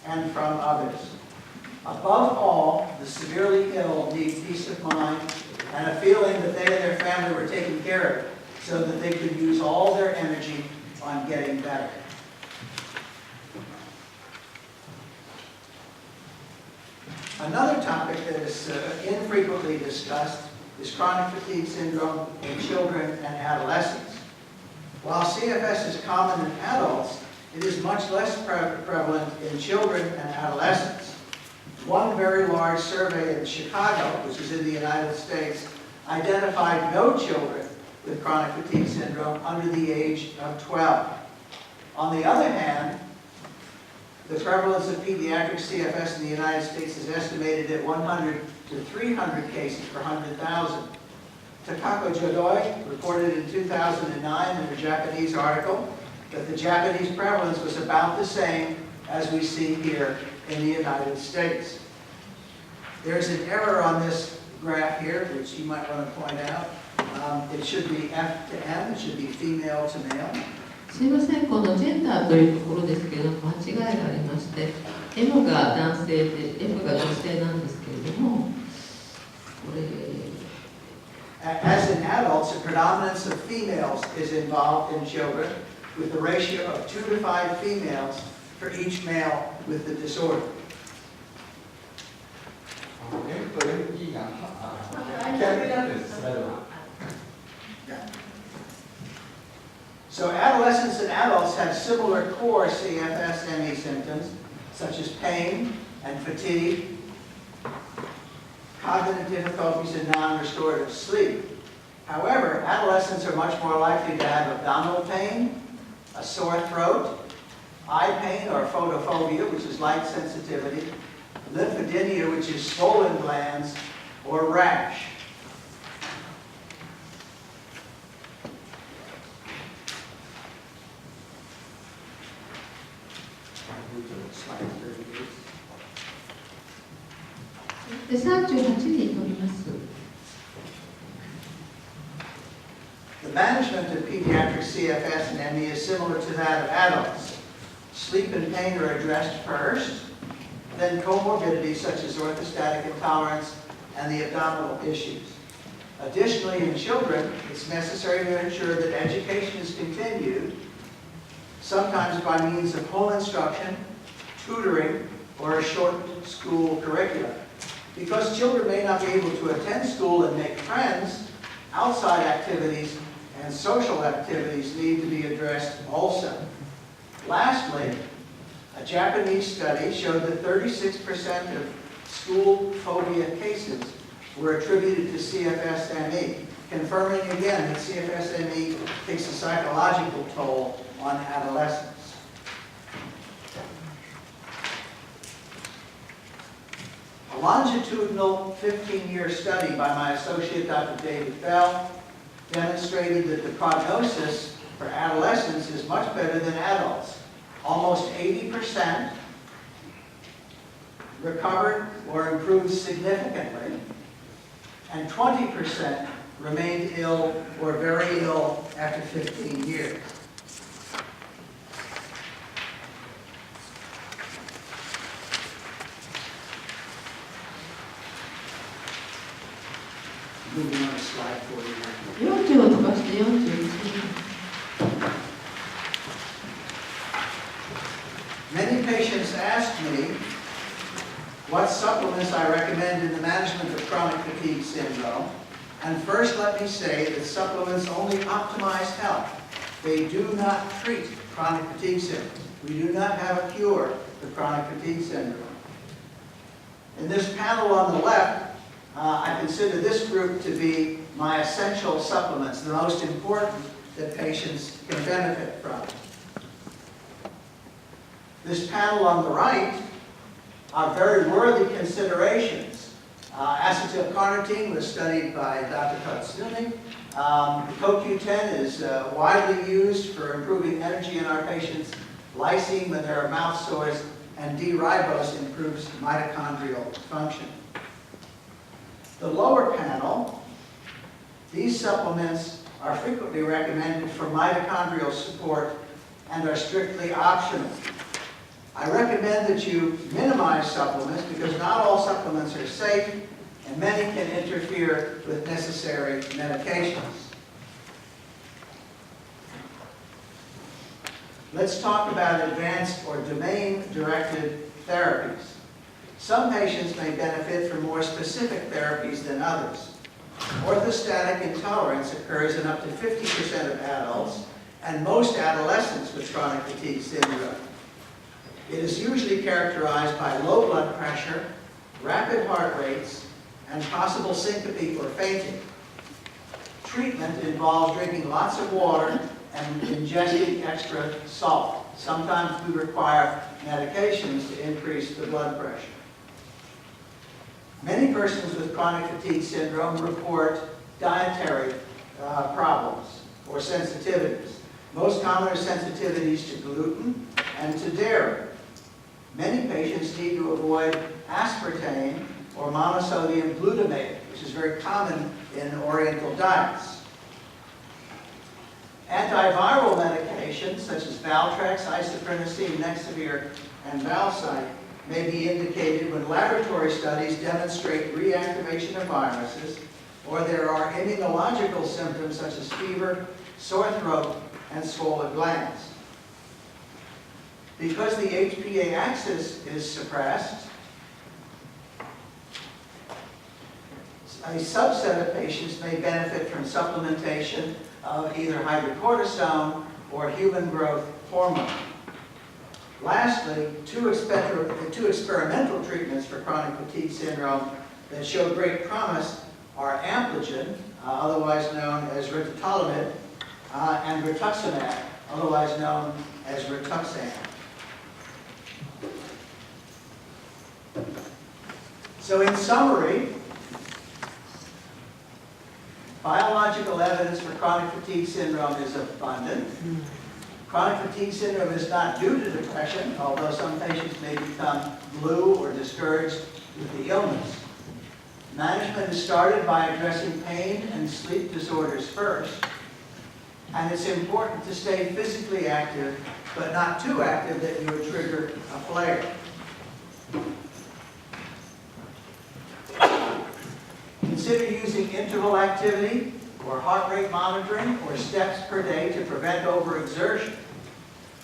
and from others. Above all, the severely ill need peace of mind and a feeling that they and their family were taken care of so that they could use all their energy on getting better. Another topic that is infrequently discussed is chronic fatigue syndrome in children and adolescents. While CFS is common in adults, it is much less prevalent in children and adolescents. One very large survey in Chicago, which is in the United States, identified no children with chronic fatigue syndrome under the age of 12. On the other hand, the prevalence of pediatric CFS in the United States is estimated at 100 to 300 cases per 100,000. Takako Jodoi reported in 2009 in a Japanese article that the Japanese prevalence was about the same as we see here in the United States. There's an error on this graph here, which you might want to point out. It should be F to M, it should be female to male. すいません、このジェンダーというところですけれども、間違いがありまして、M が男性で、F が女性なんですけれども、これ。As in adults, a predominance of females is involved in children, with a ratio of 2 to 5 females for each male with the disorder. So adolescents and adults have similar core CFS-ME symptoms, such as pain and fatigue, cognitive difficulties, and non-restorative sleep. However, adolescents are much more likely to have abdominal pain, a sore throat, eye pain or photophobia, which is light sensitivity, lymphedema, which is swollen glands, or rash. The 38に飛びます。The management of pediatric CFS and ME is similar to that of adults. Sleep and pain are addressed first, then comorbidities such as orthostatic intolerance and the abdominal issues. Additionally, in children, it's necessary to ensure that education is continued, sometimes by means of home instruction, tutoring, or a shortened school curriculum. Because children may not be able to attend school and make friends, outside activities and social activities need to be addressed also. Lastly, a Japanese study showed that 36% of school phobia cases were attributed to CFS-ME, confirming again that CFS-ME takes a psychological toll on adolescents. A longitudinal 15-year study by my associate, Dr. David Bell, demonstrated that the prognosis for adolescents is much better than adults. Almost 80% recovered or improved significantly, and 20% remained ill or very ill after 15 years. Moving on to slide 41. 40を飛ばして41。Many patients ask me what supplements I recommend in the management of chronic fatigue syndrome. And first let me say that supplements only optimize health. They do not treat chronic fatigue syndrome. We do not have a cure for chronic fatigue syndrome. In this panel on the left, I consider this group to be my essential supplements, the most important that patients can benefit from. This panel on the right are very worthy considerations. Acetylcarnitine was studied by Dr. Katsumi. CoQ10 is widely used for improving energy in our patients. Lysine when there are mouth sores, and D-ribose improves mitochondrial function. The lower panel, these supplements are frequently recommended for mitochondrial support and are strictly optional. I recommend that you minimize supplements because not all supplements are safe and many can interfere with necessary medications. Let's talk about advanced or domain-directed therapies. Some patients may benefit from more specific therapies than others. Orthostatic intolerance occurs in up to 50% of adults and most adolescents with chronic fatigue syndrome. It is usually characterized by low blood pressure, rapid heart rates, and possible syncope or fainting. Treatment involves drinking lots of water and ingesting extra salt. Sometimes we require medications to increase the blood pressure. Many persons with chronic fatigue syndrome report dietary problems or sensitivities. Most common are sensitivities to gluten and to dairy. Many patients need to avoid aspartame or monosodium glutamate, which is very common in Oriental diets. Antiviral medications such as Valtrex, isoprinosine, Nexavir, and Valsite may be indicated when laboratory studies demonstrate reactivation of viruses or there are immunological symptoms such as fever, sore throat, and swollen glands. Because the HPA axis is suppressed, a subset of patients may benefit from supplementation of either hydrocortisone or human growth hormone. Lastly, two experimental treatments for chronic fatigue syndrome that show great promise are Ampligen, otherwise known as rituximab, and rituximab, otherwise known as Rituxan. So in summary, biological evidence for chronic fatigue syndrome is abundant. Chronic fatigue syndrome is not due to depression, although some patients may become blue or discouraged with the illness. Management is started by addressing pain and sleep disorders first, and it's important to stay physically active, but not too active that you would trigger a flare. Consider using interval activity or heart rate monitoring or steps per day to prevent overexertion.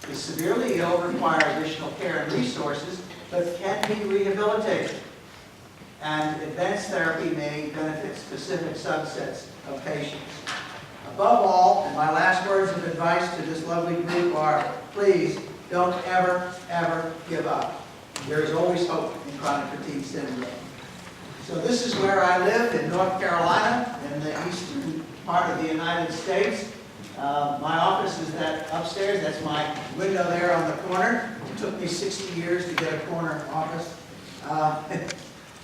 The severely ill require additional care and resources, but can be rehabilitated. And advanced therapy may benefit specific subsets of patients. Above all, and my last words of advice to this lovely group are, please don't ever, ever give up. There is always hope in chronic fatigue syndrome. So this is where I live in North Carolina, in the eastern part of the United States. My office is that upstairs. That's my window there on the corner. It took me 60 years to get a corner office.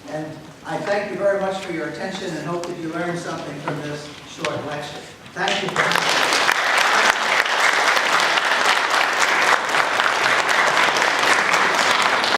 And I thank you very much for your attention and hope that you learned something from this short lecture. Thank you.